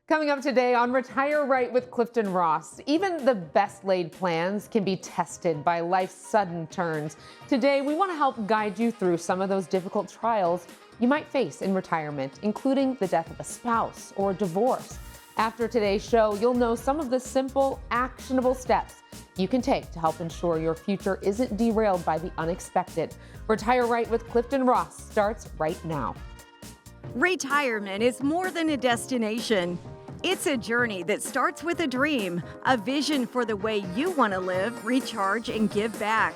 Coming up today on Retire Right with Clifton Ross, even the best laid plans can be tested by life's sudden turns. Today, we want to help guide you through some of those difficult trials you might face in retirement, including the death of a spouse or divorce. After today's show, you'll know some of the simple, actionable steps you can take to help ensure your future isn't derailed by the unexpected. Retire Right with Clifton Ross starts right now. Retirement is more than a destination. It's a journey that starts with a dream, a vision for the way you want to live, recharge, and give back.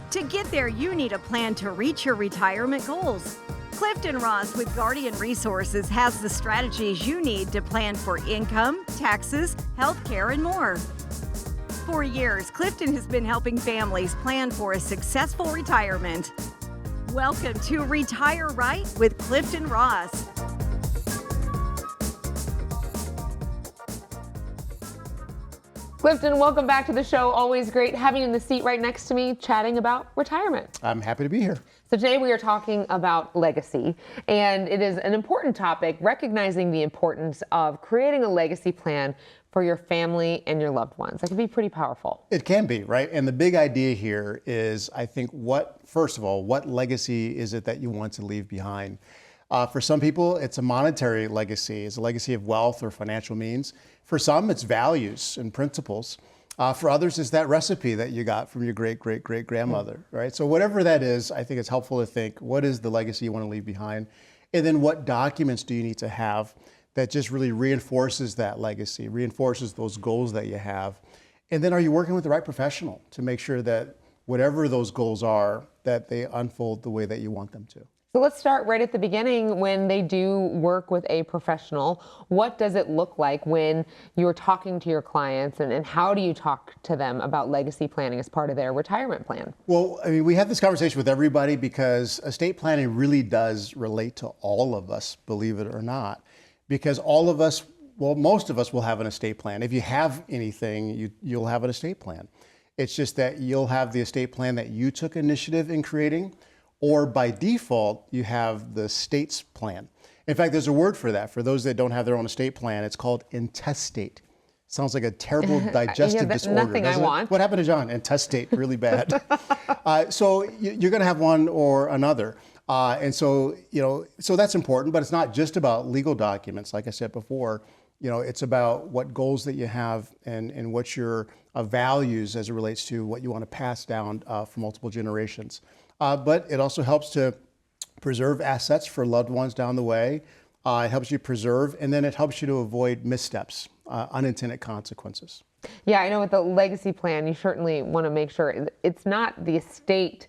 To get there, you need a plan to reach your retirement goals. Clifton Ross with Guardian Resources has the strategies you need to plan for income, taxes, health care, and more. For years, Clifton has been helping families plan for a successful retirement. Welcome to Retire Right with Clifton Ross. Clifton, welcome back to the show. Always great having you in the seat right next to me, chatting about retirement. I'm happy to be here. So today we are talking about legacy, and it is an important topic, recognizing the importance of creating a legacy plan for your family and your loved ones. That can be pretty powerful. It can be, right? And the big idea here is, I think, first of all, what legacy is it that you want to leave behind? For some people, it's a monetary legacy. It's a legacy of wealth or financial means. For some, it's values and principles. For others, it's that recipe that you got from your great-great-great-grandmother, right? So whatever that is, I think it's helpful to think, what is the legacy you want to leave behind? And then what documents do you need to have that just really reinforces that legacy, reinforces those goals that you have? And then are you working with the right professional to make sure that whatever those goals are, that they unfold the way that you want them to? So let's start right at the beginning. When they do work with a professional, what does it look like when you're talking to your clients, and how do you talk to them about legacy planning as part of their retirement plan? Well, I mean, we have this conversation with everybody because estate planning really does relate to all of us, believe it or not, because all of us, well, most of us will have an estate plan. If you have anything, you'll have an estate plan. It's just that you'll have the estate plan that you took initiative in creating, or by default, you have the state's plan. In fact, there's a word for that. For those that don't have their own estate plan, it's called intestate. Sounds like a terrible digestive disorder. Nothing I want. What happened to John? Intestate, really bad. So you're going to have one or another. And so, so that's important, but it's not just about legal documents. Like I said before, it's about what goals that you have and what your values as it relates to what you want to pass down for multiple generations. But it also helps to preserve assets for loved ones down the way. It helps you preserve, and then it helps you to avoid missteps, unintended consequences. Yeah, I know with the legacy plan, you certainly want to make sure it's not the estate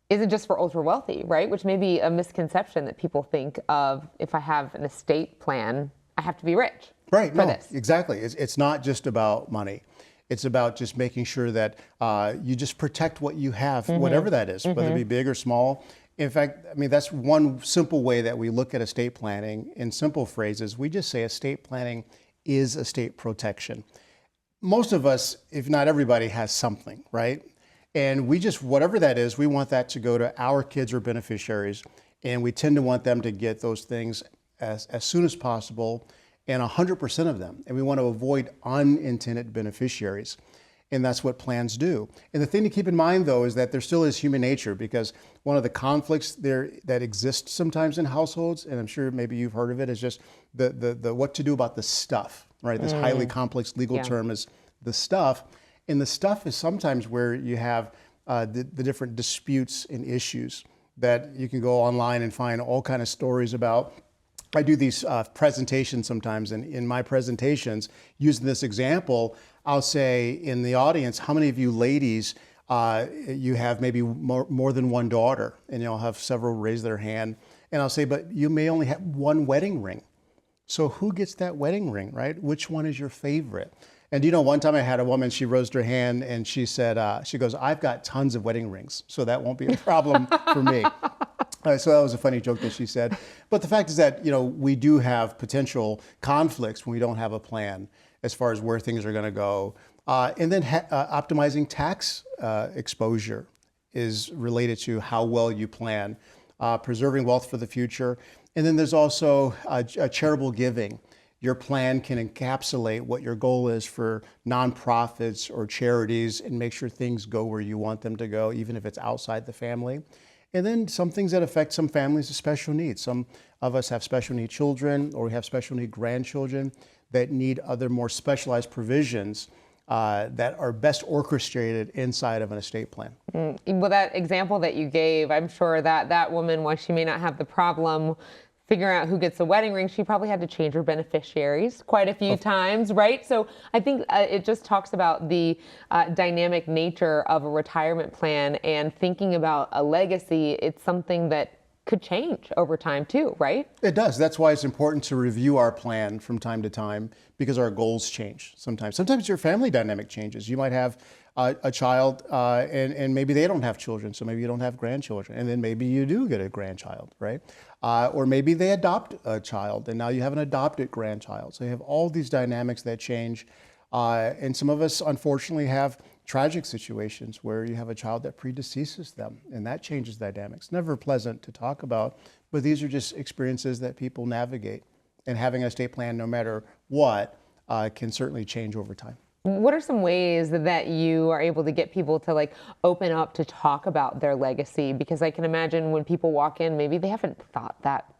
isn't just for ultra wealthy, right? Which may be a misconception that people think of. If I have an estate plan, I have to be rich. Right, no, this. Exactly. It's not just about money. It's about just making sure that you just protect what you have, whatever that is, whether it be big or small. In fact, I mean, that's one simple way that we look at estate planning. In simple phrases, we just say estate planning is estate protection. Most of us, if not everybody, has something, right? And we just, whatever that is, we want that to go to our kids or beneficiaries. And we tend to want them to get those things as soon as possible, and 100% of them. And we want to avoid unintended beneficiaries. And that's what plans do. And the thing to keep in mind, though, is that there still is human nature, because one of the conflicts there that exists sometimes in households, and I'm sure maybe you've heard of it, is just the what to do about the stuff, right? This highly complex legal term is the stuff. And the stuff is sometimes where you have the different disputes and issues that you can go online and find all kind of stories about. I do these presentations sometimes, and in my presentations, using this example, I'll say in the audience, how many of you ladies, you have maybe more than one daughter? And you'll have several raise their hand. And I'll say, but you may only have one wedding ring. So who gets that wedding ring, right? Which one is your favorite? And one time I had a woman, she raised her hand and she said, she goes, I've got tons of wedding rings, so that won't be a problem for me. So that was a funny joke that she said. But the fact is that, we do have potential conflicts when we don't have a plan as far as where things are going to go. And then optimizing tax exposure is related to how well you plan, preserving wealth for the future. And then there's also charitable giving. your plan can encapsulate what your goal is for nonprofits or charities and make sure things go where you want them to go, even if it's outside the family. And then some things that affect some families with special needs. Some of us have special need children, or we have special need grandchildren that need other more specialized provisions that are best orchestrated inside of an estate plan. Well, that example that you gave, I'm sure that that woman, while she may not have the problem figuring out who gets the wedding ring, she probably had to change her beneficiaries quite a few times, right? So I think it just talks about the dynamic nature of a retirement plan, and thinking about a legacy. It's something that could change over time too, right? It does. That's why it's important to review our plan from time to time, because our goals change sometimes. Sometimes your family dynamic changes. You might have a child and maybe they don't have children, so maybe you don't have grandchildren, and then maybe you do get a grandchild, right? Or maybe they adopt a child and now you have an adopted grandchild. So you have all these dynamics that change. And some of us unfortunately have tragic situations where you have a child that predeceases them, and that changes dynamics. Never pleasant to talk about, but these are just experiences that people navigate. And having an estate plan, no matter what, can certainly change over time. What are some ways that you are able to get people to open up to talk about their legacy? Because I can imagine when people walk in, maybe they haven't thought that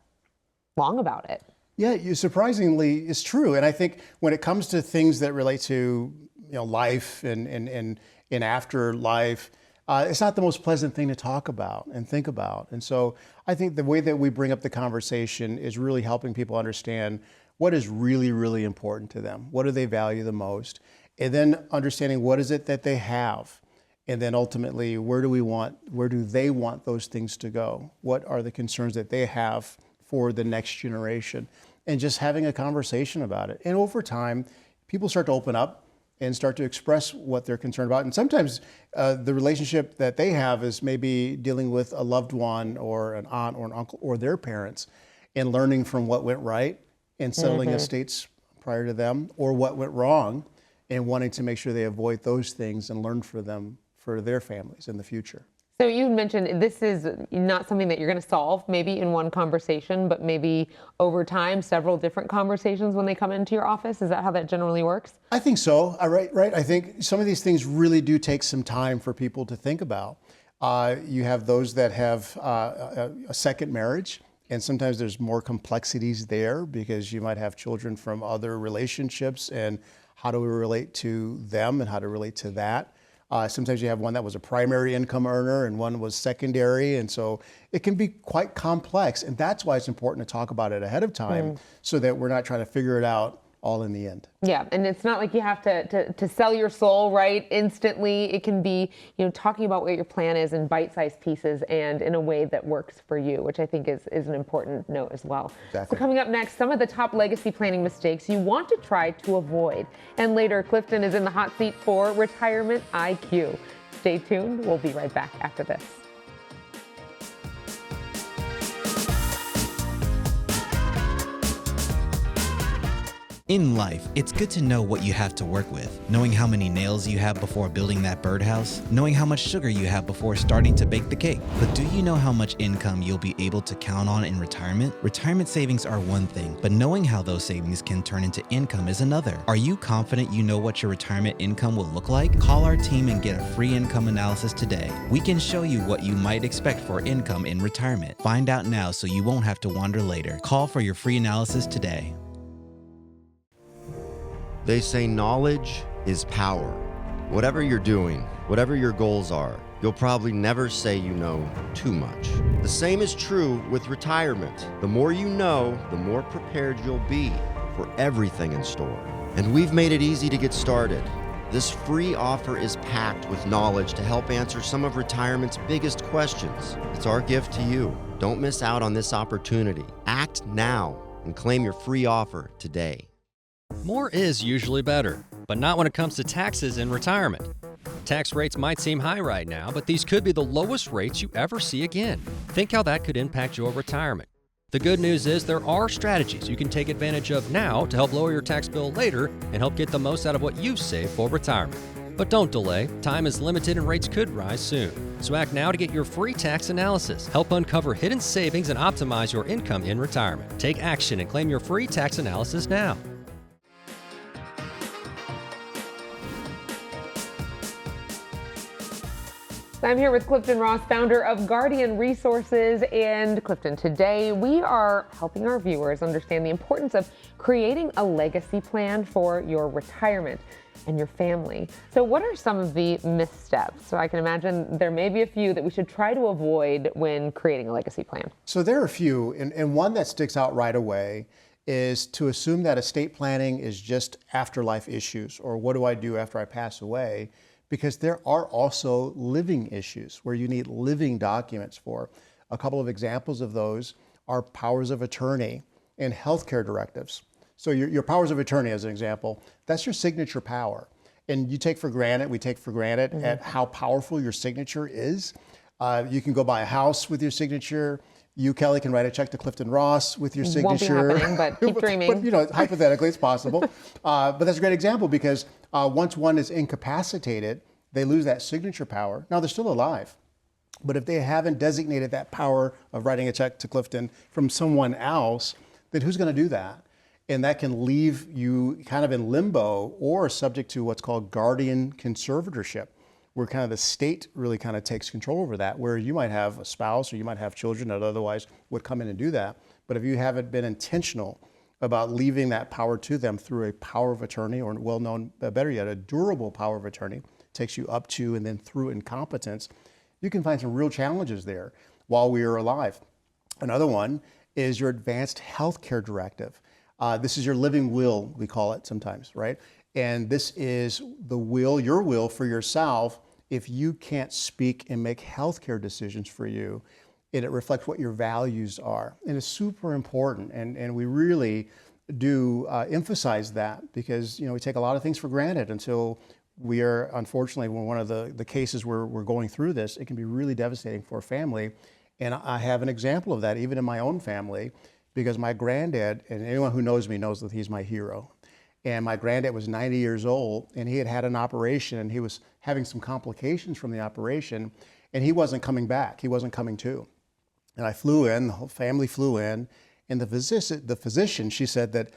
long about it. Yeah, surprisingly, it's true. And I think when it comes to things that relate to life and afterlife, it's not the most pleasant thing to talk about and think about. And so I think the way that we bring up the conversation is really helping people understand what is really, really important to them. What do they value the most? And then understanding what is it that they have. And then ultimately, where do they want those things to go? What are the concerns that they have for the next generation? And just having a conversation about it. And over time, people start to open up and start to express what they're concerned about. And sometimes the relationship that they have is maybe dealing with a loved one or an aunt or an uncle or their parents, and learning from what went right and settling estates prior to them, or what went wrong, and wanting to make sure they avoid those things and learn for them, for their families in the future. So you mentioned this is not something that you're going to solve maybe in one conversation, but maybe over time, several different conversations when they come into your office. Is that how that generally works? I think so. Right. I think some of these things really do take some time for people to think about. You have those that have a second marriage, and sometimes there's more complexities there because you might have children from other relationships, and how do we relate to them and how to relate to that. Sometimes you have one that was a primary income earner and one was secondary. And so it can be quite complex. And that's why it's important to talk about it ahead of time so that we're not trying to figure it out all in the end. Yeah, and it's not like you have to sell your soul, right, instantly. It can be, talking about what your plan is in bite-sized pieces and in a way that works for you, which I think is an important note as well. Exactly. So coming up next, some of the top legacy planning mistakes you want to try to avoid. And later, Clifton is in the hot seat for Retirement IQ. Stay tuned. We'll be right back after this. In life, it's good to know what you have to work with. Knowing how many nails you have before building that birdhouse. Knowing how much sugar you have before starting to bake the cake. But do you know how much income you'll be able to count on in retirement? Retirement savings are one thing, but knowing how those savings can turn into income is another. Are you confident you know what your retirement income will look like? Call our team and get a free income analysis today. We can show you what you might expect for income in retirement. Find out now so you won't have to wonder later. Call for your free analysis today. They say knowledge is power. Whatever you're doing, whatever your goals are, you'll probably never say you know too much. The same is true with retirement. The more you know, the more prepared you'll be for everything in store. And we've made it easy to get started. This free offer is packed with knowledge to help answer some of retirement's biggest questions. It's our gift to you. Don't miss out on this opportunity. Act now and claim your free offer today. More is usually better, but not when it comes to taxes in retirement. Tax rates might seem high right now, but these could be the lowest rates you ever see again. Think how that could impact your retirement. The good news is there are strategies you can take advantage of now to help lower your tax bill later and help get the most out of what you've saved for retirement. But don't delay. Time is limited and rates could rise soon. So act now to get your free tax analysis. Help uncover hidden savings and optimize your income in retirement. Take action and claim your free tax analysis now. I'm here with Clifton Ross, founder of Guardian Resources. And Clifton, today we are helping our viewers understand the importance of creating a legacy plan for your retirement and your family. So what are some of the missteps? So I can imagine there may be a few that we should try to avoid when creating a legacy plan. So there are a few, and one that sticks out right away is to assume that estate planning is just afterlife issues, or what do I do after I pass away? Because there are also living issues where you need living documents for. A couple of examples of those are powers of attorney and healthcare directives. So your powers of attorney, as an example, that's your signature power. And we take for granted at how powerful your signature is. You can go buy a house with your signature. You, Kelly, can write a check to Clifton Ross with your signature. Won't be happening, but keep dreaming. But hypothetically, it's possible. But that's a great example because once one is incapacitated, they lose that signature power. Now, they're still alive. But if they haven't designated that power of writing a check to Clifton from someone else, then who's going to do that? And that can leave you kind of in limbo or subject to what's called guardian conservatorship, where kind of the state really kind of takes control over that, where you might have a spouse or you might have children that otherwise would come in and do that. But if you haven't been intentional about leaving that power to them through a power of attorney, or well-known, better yet, a durable power of attorney, takes you up to and then through incompetence, you can find some real challenges there while we are alive. Another one is your advanced healthcare directive. This is your living will, we call it sometimes, right? And this is the will, your will for yourself, if you can't speak and make healthcare decisions for you, and it reflects what your values are. And it's super important, and we really do emphasize that because we take a lot of things for granted until we are, unfortunately, when one of the cases where we're going through this, it can be really devastating for a family. And I have an example of that even in my own family, because my granddad, and anyone who knows me knows that he's my hero. And my granddad was 90 years old, and he had had an operation, and he was having some complications from the operation, and he wasn't coming back. He wasn't coming to. And I flew in, the whole family flew in, and the physician, she said that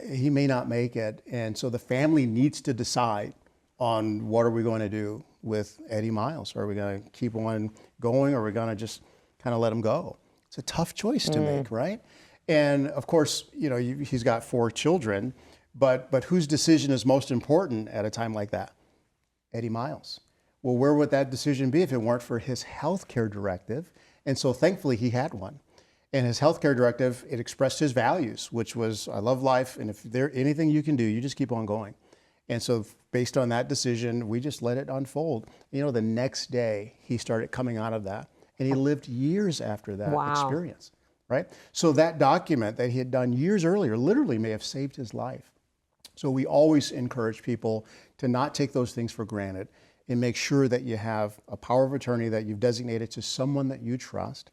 he may not make it, and so the family needs to decide on what are we going to do with Eddie Miles. Are we going to keep on going, or are we going to just kind of let him go? It's a tough choice to make, right? And of course, he's got 4 children, but whose decision is most important at a time like that? Eddie Miles. Well, where would that decision be if it weren't for his healthcare directive? And so thankfully he had one. And his healthcare directive, it expressed his values, which was, I love life, and if there's anything you can do, you just keep on going. And so based on that decision, we just let it unfold. The next day he started coming out of that, and he lived years after that experience, right? So that document that he had done years earlier literally may have saved his life. So we always encourage people to not take those things for granted and make sure that you have a power of attorney that you've designated to someone that you trust,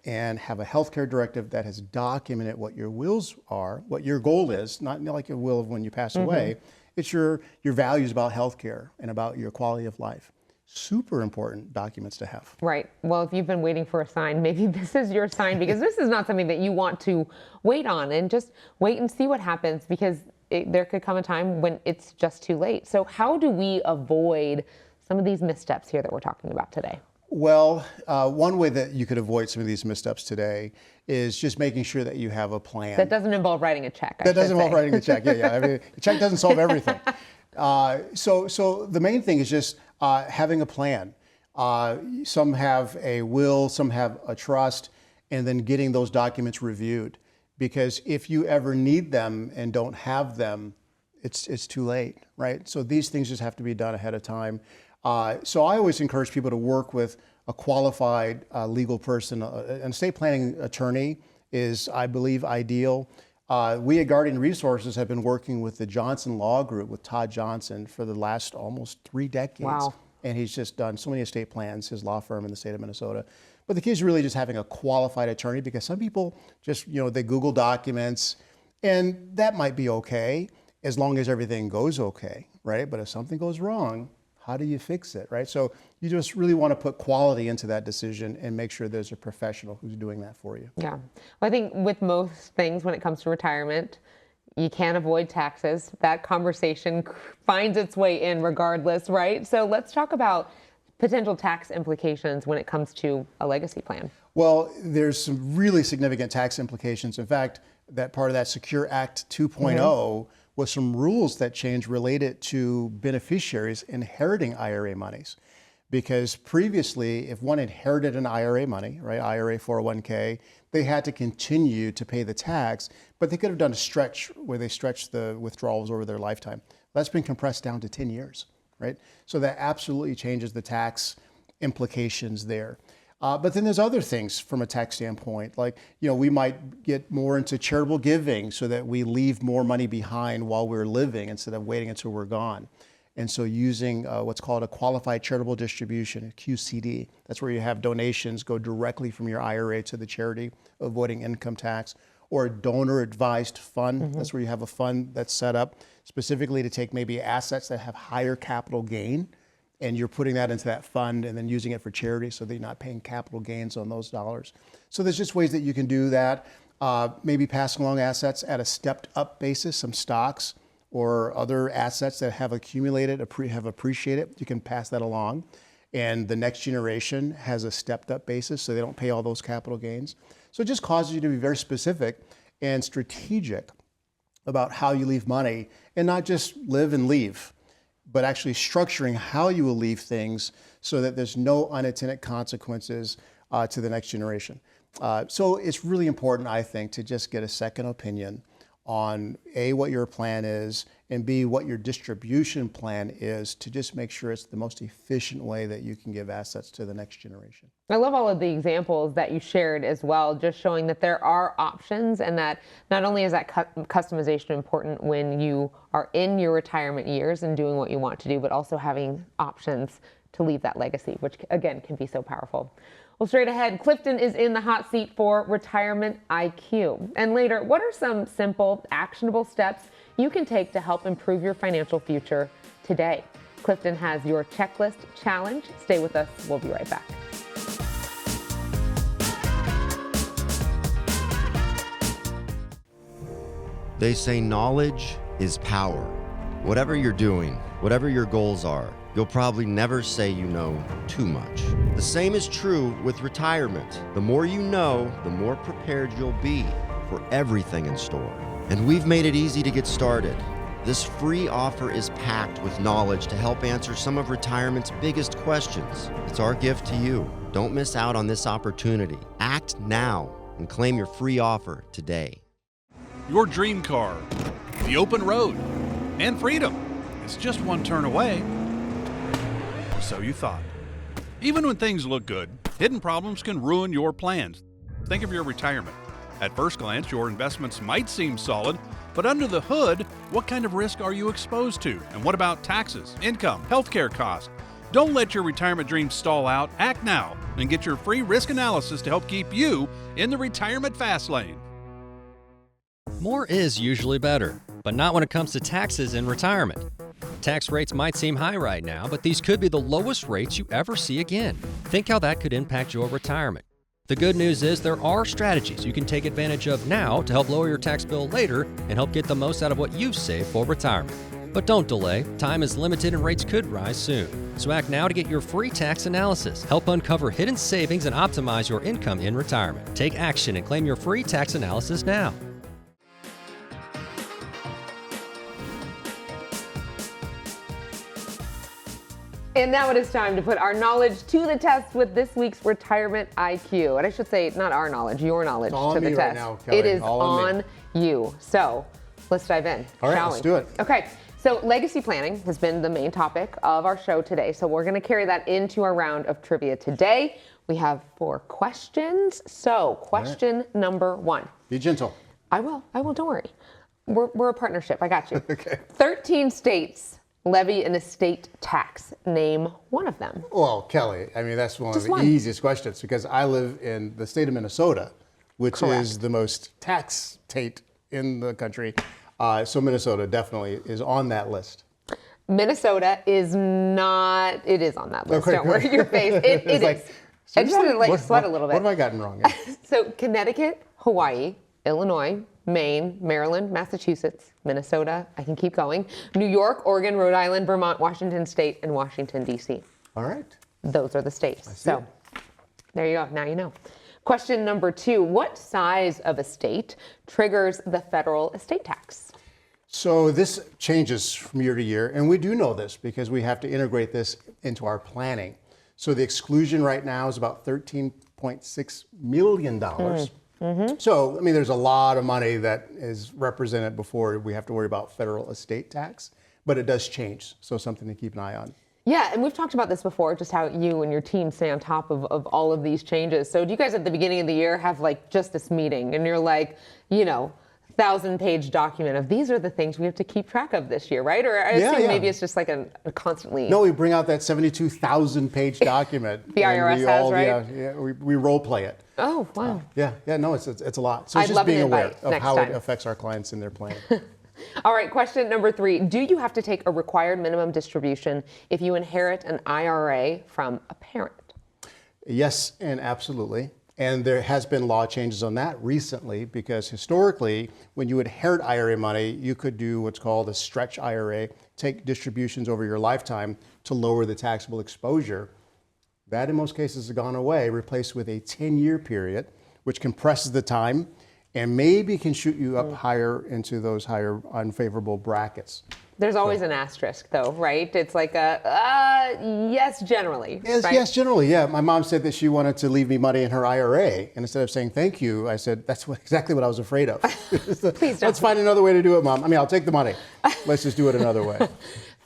and have a healthcare directive that has documented what your wills are, what your goal is, not like your will of when you pass away. It's your values about healthcare and about your quality of life. Super important documents to have. Right. Well, if you've been waiting for a sign, maybe this is your sign, because this is not something that you want to wait on, and just wait and see what happens, because there could come a time when it's just too late. So how do we avoid some of these missteps here that we're talking about today? Well, one way that you could avoid some of these missteps today is just making sure that you have a plan. That doesn't involve writing a check. That doesn't involve writing a check. Yeah. I mean, a check doesn't solve everything. So the main thing is just having a plan. Some have a will, some have a trust, and then getting those documents reviewed. Because if you ever need them and don't have them, it's too late, right? So these things just have to be done ahead of time. So I always encourage people to work with a qualified legal person. An estate planning attorney is, I believe, ideal. We at Guardian Resources have been working with the Johnson Law Group, with Todd Johnson, for the last almost 3 decades. Wow. And he's just done so many estate plans, his law firm in the state of Minnesota. But the key is really just having a qualified attorney, because some people just, they Google documents, and that might be okay as long as everything goes okay, right? But if something goes wrong, how do you fix it, right? So you just really want to put quality into that decision and make sure there's a professional who's doing that for you. Yeah. Well, I think with most things when it comes to retirement, you can't avoid taxes. That conversation finds its way in regardless, right? So let's talk about potential tax implications when it comes to a legacy plan? Well, there's some really significant tax implications. In fact, that part of that Secure Act 2.0 was some rules that changed related to beneficiaries inheriting IRA monies. Because previously, if one inherited an IRA money, right, IRA 401k, they had to continue to pay the tax, but they could have done a stretch where they stretched the withdrawals over their lifetime. That's been compressed down to 10 years, right? So that absolutely changes the tax implications there. But then there's other things from a tax standpoint, like, we might get more into charitable giving so that we leave more money behind while we're living instead of waiting until we're gone. And so using what's called a qualified charitable distribution, a QCD, that's where you have donations go directly from your IRA to the charity, avoiding income tax, or a donor advised fund. That's where you have a fund that's set up specifically to take maybe assets that have higher capital gain, and you're putting that into that fund and then using it for charity so that you're not paying capital gains on those dollars. So there's just ways that you can do that. Maybe passing along assets at a stepped up basis, some stocks, or other assets that have accumulated, have appreciated, you can pass that along. And the next generation has a stepped up basis, so they don't pay all those capital gains. So it just causes you to be very specific and strategic about how you leave money, and not just live and leave, but actually structuring how you will leave things so that there's no unintended consequences to the next generation. So it's really important, I think, to just get a second opinion on A, what your plan is, and B, what your distribution plan is, to just make sure it's the most efficient way that you can give assets to the next generation. I love all of the examples that you shared as well, just showing that there are options, and that not only is that customization important when you are in your retirement years and doing what you want to do, but also having options to leave that legacy, which again can be so powerful. Well, straight ahead, Clifton is in the hot seat for Retirement IQ. And later, what are some simple, actionable steps you can take to help improve your financial future today? Clifton has your checklist challenge. Stay with us. We'll be right back. They say knowledge is power. Whatever you're doing, whatever your goals are, you'll probably never say you know too much. The same is true with retirement. The more you know, the more prepared you'll be for everything in store. And we've made it easy to get started. This free offer is packed with knowledge to help answer some of retirement's biggest questions. It's our gift to you. Don't miss out on this opportunity. Act now and claim your free offer today. Your dream car, the open road, and freedom. It's just one turn away. Or so you thought. Even when things look good, hidden problems can ruin your plans. Think of your retirement. At first glance, your investments might seem solid, but under the hood, what kind of risk are you exposed to? And what about taxes, income, healthcare costs? Don't let your retirement dreams stall out. Act now and get your free risk analysis to help keep you in the retirement fast lane. More is usually better, but not when it comes to taxes in retirement. Tax rates might seem high right now, but these could be the lowest rates you ever see again. Think how that could impact your retirement. The good news is there are strategies you can take advantage of now to help lower your tax bill later and help get the most out of what you've saved for retirement. But don't delay. Time is limited and rates could rise soon. So act now to get your free tax analysis. Help uncover hidden savings and optimize your income in retirement. Take action and claim your free tax analysis now. And now it is time to put our knowledge to the test with this week's Retirement IQ. And I should say, not our knowledge, your knowledge to the test. Right now, Kelly. It is all on you. So let's dive in. All right, shall let's we? do it. Okay. So legacy planning has been the main topic of our show today. So we're going to carry that into our round of trivia today. We have 4 questions. So question number 1. Be gentle. I will. Don't worry. We're a partnership. I got you. Okay. 13 states levy an estate tax. Name one of them. Well, Kelly, I mean, that's one Just of the one. easiest questions because I live in the state of Minnesota, which Correct. is the most tax state in the country. So Minnesota definitely is on that list. Minnesota is not. It is on that list. Okay, Don't worry, good. your face. It It's is. like, I just wanted to let you What- sweat a little bit. What have I gotten wrong? So Connecticut, Hawaii, Illinois, Maine, Maryland, Massachusetts, Minnesota. I can keep going. New York, Oregon, Rhode Island, Vermont, Washington State, and Washington, D.C. All right. those are the states. So there you go. Now you know. Question number 2, what size of estate triggers the federal estate tax? So this changes from year to year, and we do know this because we have to integrate this into our planning. So the exclusion right now is about $13.6 million. So, I mean, there's a lot of money that is represented before we have to worry about federal estate tax, but it does change. So something to keep an eye on. Yeah, and we've talked about this before, just how you and your team stay on top of all of these changes. So do you guys at the beginning of the year have like just this meeting and you're like, 1,000-page document of these are the things we have to keep track of this year, right? Or I assume maybe it's just like a constantly. No, we bring out that 72,000-page document. The IRS has, right? Yeah, we role play it. Oh, wow. No, it's a lot. So I'd it's just love being an aware invite of next how time. it affects our clients in their planning. All right, question number 3. Do you have to take a required minimum distribution if you inherit an IRA from a parent? Yes, and absolutely. And there has been law changes on that recently because historically, when you inherit IRA money, you could do what's called a stretch IRA, take distributions over your lifetime to lower the taxable exposure. That in most cases has gone away, replaced with a 10-year period, which compresses the time and maybe can shoot you up higher into those higher unfavorable brackets. There's always an asterisk, though, right? It's like yes, generally. Yes, right? yes, generally, yeah. My mom said that she wanted to leave me money in her IRA, and instead of saying thank you, I said that's exactly what I was afraid of. Please don't. Let's find another way to do it, Mom. I mean, I'll take the money. Let's just do it another way.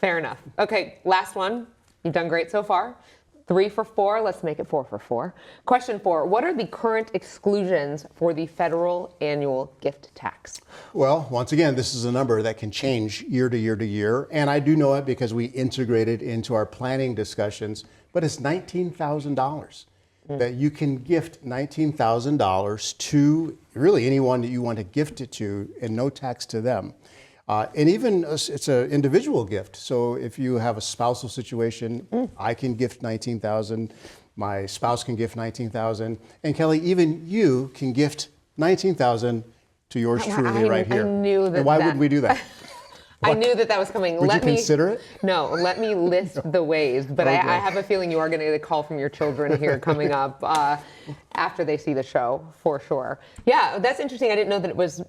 Fair enough. Okay, last one. You've done great so far. 3 for 4. Let's make it 4 for 4. Question 4. What are the current exclusions for the federal annual gift tax? Well, once again, this is a number that can change year to year to year. And I do know it because we integrate it into our planning discussions. But it's $19,000 that you can gift $19,000 to really anyone that you want to gift it to and no tax to them. And even it's an individual gift. So if you have a spousal situation, I can gift $19,000. My spouse can gift $19,000. And Kelly, even you can gift $19,000 to yours truly right here. I knew that. And why would we do that? I knew that was coming. Would you consider it? No, let me list the ways. But Okay. I have a feeling you are going to get a call from your children here coming up after they see the show, for sure. Yeah, that's interesting. I didn't know that it was,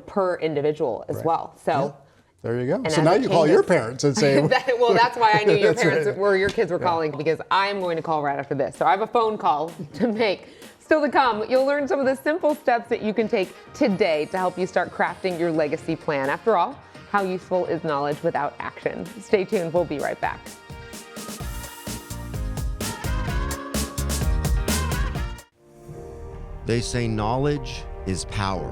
per individual as well. So. Yeah. There you go. And So as now it you call your changes- parents and say, well, that's why I knew your That's parents right. were your kids were calling, because I'm going to call right after this. So I have a phone call to make. Still to come, you'll learn some of the simple steps that you can take today to help you start crafting your legacy plan. After all, how useful is knowledge without action? Stay tuned. We'll be right back. They say knowledge is power.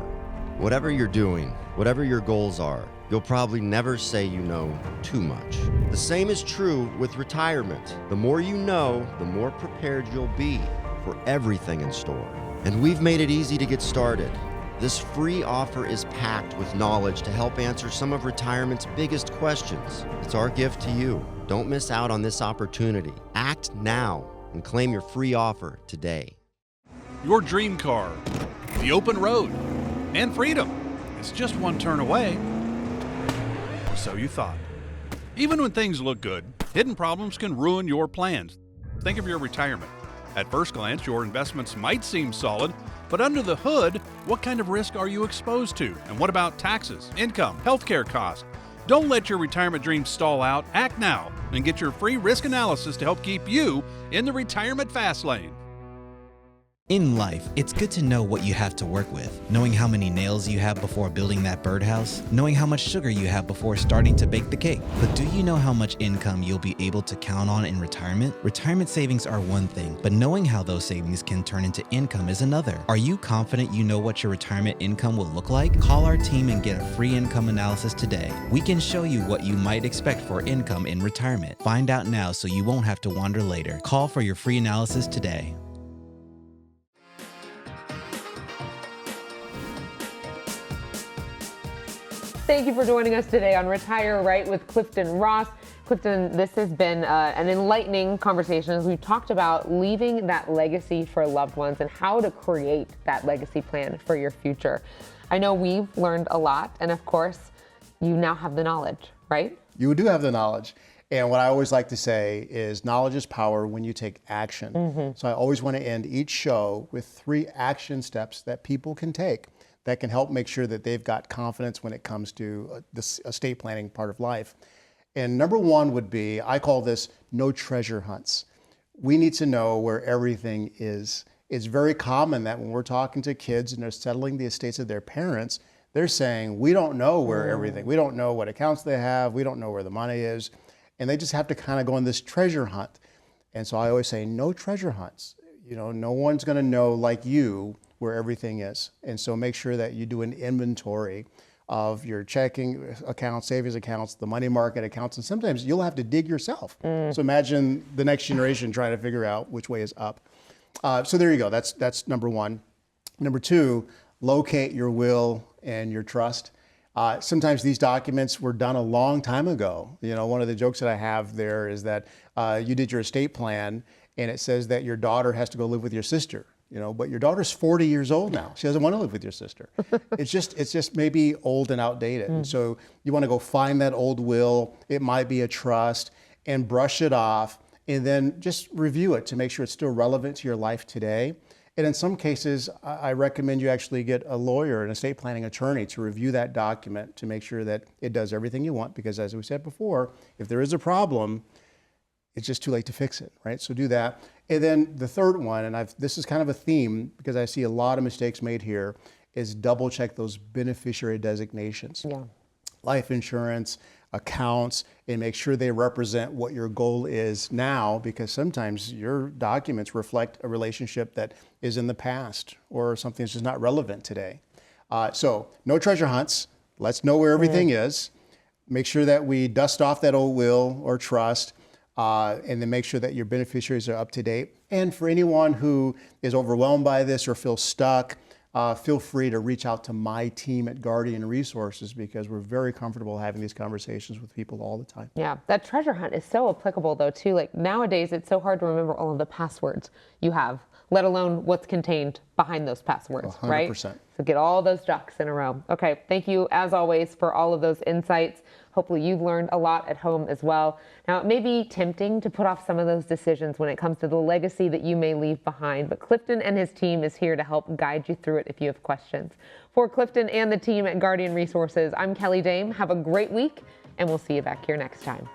Whatever you're doing, whatever your goals are, you'll probably never say you know too much. The same is true with retirement. The more you know, the more prepared you'll be for everything in store. And we've made it easy to get started. This free offer is packed with knowledge to help answer some of retirement's biggest questions. It's our gift to you. Don't miss out on this opportunity. Act now and claim your free offer today. Your dream car, the open road, and freedom is just one turn away. Or so you thought. Even when things look good, hidden problems can ruin your plans. Think of your retirement. At first glance, your investments might seem solid, but under the hood, what kind of risk are you exposed to? And what about taxes, income, healthcare costs? Don't let your retirement dreams stall out. Act now and get your free risk analysis to help keep you in the retirement fast lane. In life, it's good to know what you have to work with. Knowing how many nails you have before building that birdhouse. Knowing how much sugar you have before starting to bake the cake. But do you know how much income you'll be able to count on in retirement? Retirement savings are one thing, but knowing how those savings can turn into income is another. Are you confident you know what your retirement income will look like? Call our team and get a free income analysis today. We can show you what you might expect for income in retirement. Find out now so you won't have to wonder later. Call for your free analysis today. Thank you for joining us today on Retire Right with Clifton Ross. Clifton, this has been an enlightening conversation as we've talked about leaving that legacy for loved ones and how to create that legacy plan for your future. I know we've learned a lot, and of course, you now have the knowledge, right? You do have the knowledge. And what I always like to say is knowledge is power when you take action. So I always want to end each show with 3 action steps that people can take that can help make sure that they've got confidence when it comes to this estate planning part of life. And number 1 would be, I call this no treasure hunts. We need to know where everything is. It's very common that when we're talking to kids and they're settling the estates of their parents, they're saying, we don't know where everything, we don't know what accounts they have, we don't know where the money is. And they just have to kind of go on this treasure hunt. And so I always say, no treasure hunts. You know, no one's going to know like you where everything is. And so make sure that you do an inventory of your checking accounts, savings accounts, the money market accounts, and sometimes you'll have to dig yourself. So imagine the next generation trying to figure out which way is up. So there you go. That's number 1. Number 2, locate your will and your trust. Sometimes these documents were done a long time ago. You know, one of the jokes that I have there is that you did your estate plan and it says that your daughter has to go live with your sister. You know, but your daughter's 40 years old now. She doesn't want to live with your sister. It's just maybe old and outdated. And so you want to go find that old will. It might be a trust, and brush it off, and then just review it to make sure it's still relevant to your life today. And in some cases, I recommend you actually get a lawyer, an estate planning attorney, to review that document to make sure that it does everything you want. Because as we said before, if there is a problem, it's just too late to fix it, right? So do that. And then the third one, and this is kind of a theme because I see a lot of mistakes made here, is double check those beneficiary designations. Yeah. Life insurance, accounts, and make sure they represent what your goal is now, because sometimes your documents reflect a relationship that is in the past or something that's just not relevant today. So no treasure hunts. Let's know where everything is. Make sure that we dust off that old will or trust. And then make sure that your beneficiaries are up to date. And for anyone who is overwhelmed by this or feels stuck, feel free to reach out to my team at Guardian Resources, because we're very comfortable having these conversations with people all the time. Yeah, that treasure hunt is so applicable though too. Like nowadays, it's so hard to remember all of the passwords you have, let alone what's contained behind those passwords, 100%. right? So get all those ducks in a row. Okay, thank you as always for all of those insights. Hopefully you've learned a lot at home as well. Now, it may be tempting to put off some of those decisions when it comes to the legacy that you may leave behind, but Clifton and his team is here to help guide you through it if you have questions. For Clifton and the team at Guardian Resources, I'm Kelly Dame. Have a great week, and we'll see you back here next time.